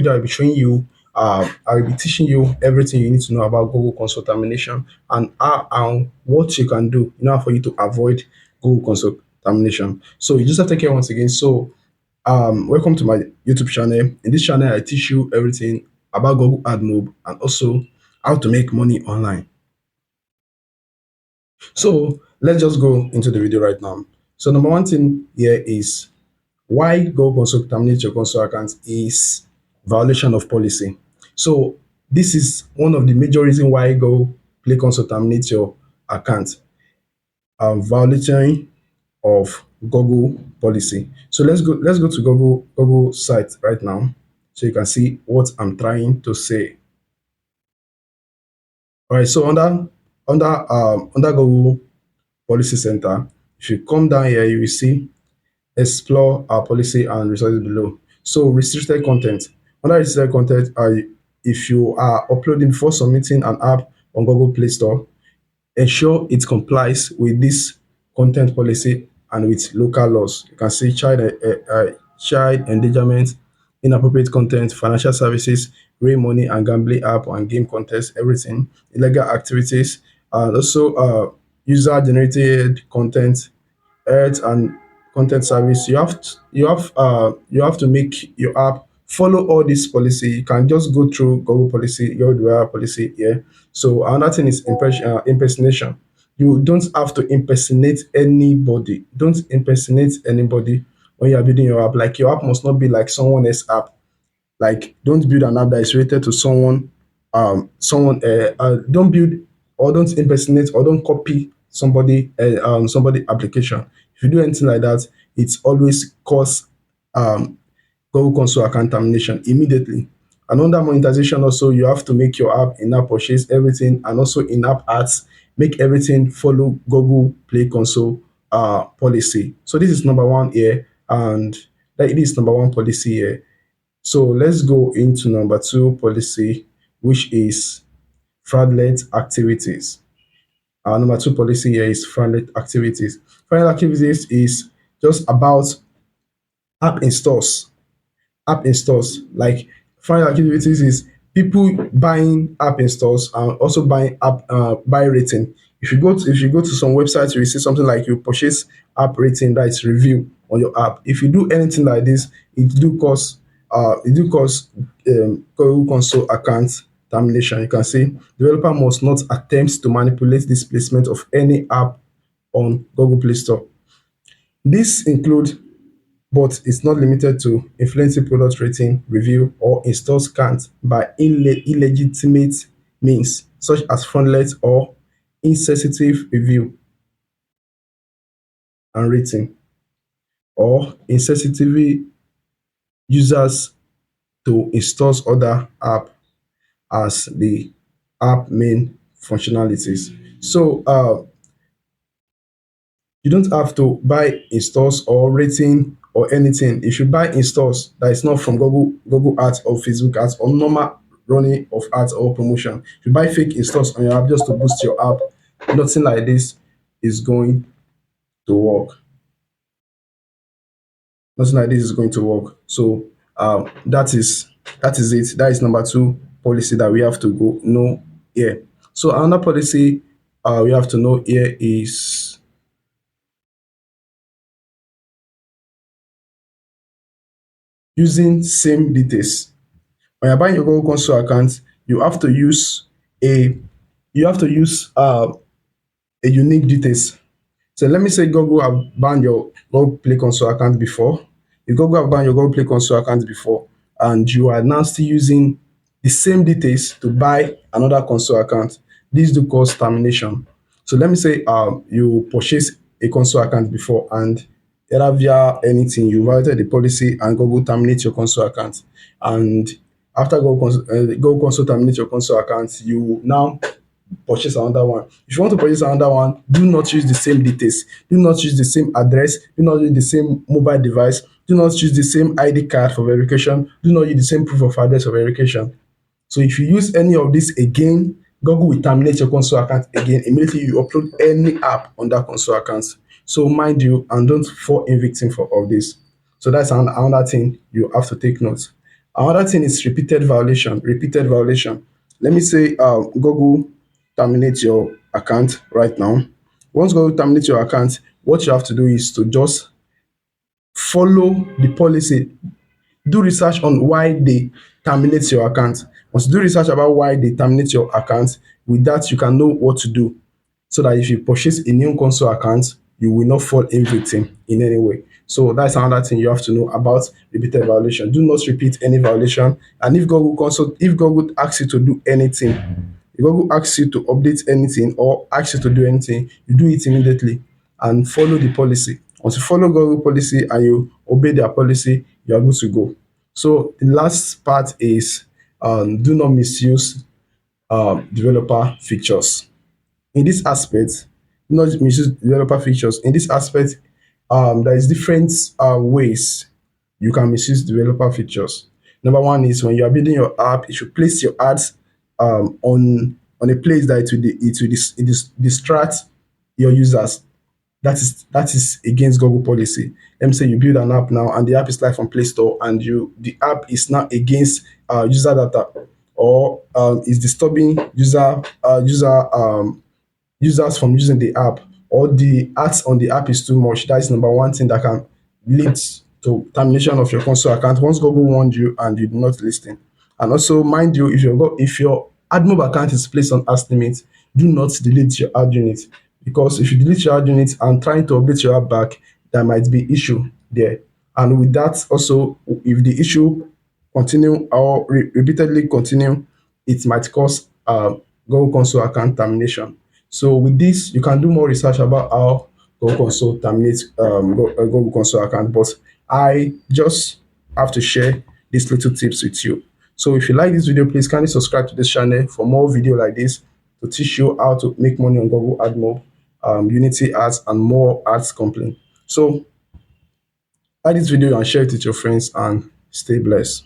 video, I'll be showing you, I'll be teaching you everything you need to know about Google console termination and how and what you can do in order for you to avoid Google console termination. So you just have to take care once again. So welcome to my YouTube channel. In this channel, I teach you everything about Google AdMob and also how to make money online. So let's just go into the video right now. So number one thing here is why Google Console terminate your console account is violation of policy. So this is one of the major reasons why Google Play Console terminate your account. Violating of Google policy. So let's go to Google site right now so you can see what I'm trying to say. All right, so under Google Policy Center, if you come down here, you will see explore our policy and resources below. So restricted content. Under restricted content, if you are uploading before submitting an app on Google Play Store, ensure it complies with this content policy and with local laws. You can see child endangerment, inappropriate content, financial services, rain money and gambling app and game contest, everything, illegal activities, and also user-generated content, ads and content service. You have to make your app follow all this policy. You can just go through Google policy, your policy here. So another thing is impersonation. You don't have to impersonate anybody. Don't impersonate anybody when you are building your app. Like your app must not be like someone else's app. Like don't build an app that is related to don't build or don't impersonate or don't copy somebody application. If you do anything like that, it's always cause um Google console account termination immediately. And under monetization also, you have to make your app in-app purchase, everything, and also in-app ads, make everything follow Google Play Console policy. So this is number one here, and that it is number one policy here. So let's go into number two policy, which is fraudulent activities. Number two policy here is fraudulent activities. Fraudulent activities is just about app installs. App installs like fraudulent activities is people buying app installs and also buying app buy rating. If you go to some websites, you will see something like you purchase app rating, that is review on your app. If you do anything like this, it do cause Google console account termination. You can see developer must not attempt to manipulate this placement of any app on Google Play Store. This include, but it's not limited to, influencing product rating, review, or install scans by illegitimate means, such as fraudulent or insensitive review and rating, or insensitive users to install other app as the app main functionalities. So you don't have to buy installs or rating or anything. If you buy installs that is not from Google Ads or Facebook Ads or normal running of ads or promotion, if you buy fake installs on your app just to boost your app, nothing like this is going to work. Nothing like this is going to work. So that is it. That is number two policy that we have to go know here. So another policy we have to know here is using same details. When you're buying your Google console account, you have to use a you have to use a unique details. So let me say Google have banned your Google Play Console account before. If Google have banned your Google Play Console account before, and you are now still using the same details to buy another console account, this do cause termination. So let me say you purchase a console account before and either via anything you violated the policy and Google terminate your console account. And after Google console terminate your console account, you now purchase another one. If you want to purchase another one, do not use the same details. Do not use the same address. Do not use the same mobile device. Do not use the same ID card for verification. Do not use the same proof of address for verification. So if you use any of this again, Google will terminate your console account again immediately you upload any app on that console account. So mind you, and don't fall in victim for all this. So that's another thing you have to take note. Another thing is repeated violation. Repeated violation. Let me say Google terminate your account right now. Once Google terminate your account, what you have to do is to just follow the policy. Do research on why they terminate your account. Once you do research about why they terminate your account, with that you can know what to do, so that if you purchase a new console account, you will not fall in victim in any way. So that's another thing you have to know about repeated violation. Do not repeat any violation. And if Google asks you to do anything, if Google asks you to update anything or asks you to do anything, you do it immediately and follow the policy. Once you follow Google policy and you obey their policy, you are good to go. So the last part is do not misuse developer features. In this aspect, not misuse developer features. In this aspect, there is different ways you can misuse developer features. Number one is when you are building your app, you should place your ads on a place that it will distract your users. That is against Google policy. Let me say you build an app now and the app is live on Play Store, and the app is now against user data, or is disturbing users from using the app, or the ads on the app is too much. That is number one thing that can lead to termination of your console account once Google warned you and you did not listen. And also, mind you, if your AdMob account is placed on ads limit, do not delete your ad unit, because if you delete your ad unit and trying to update your app back, there might be issue there. And with that, also, if the issue continue or repeatedly continue, it might cause Google Console account termination. So with this, you can do more research about how Google Console terminates Google Console account. But I just have to share these little tips with you. So if you like this video, please kindly subscribe to this channel for more video like this to teach you how to make money on Google AdMob, Unity ads, and more ads complaint. So like this video and share it with your friends and stay blessed.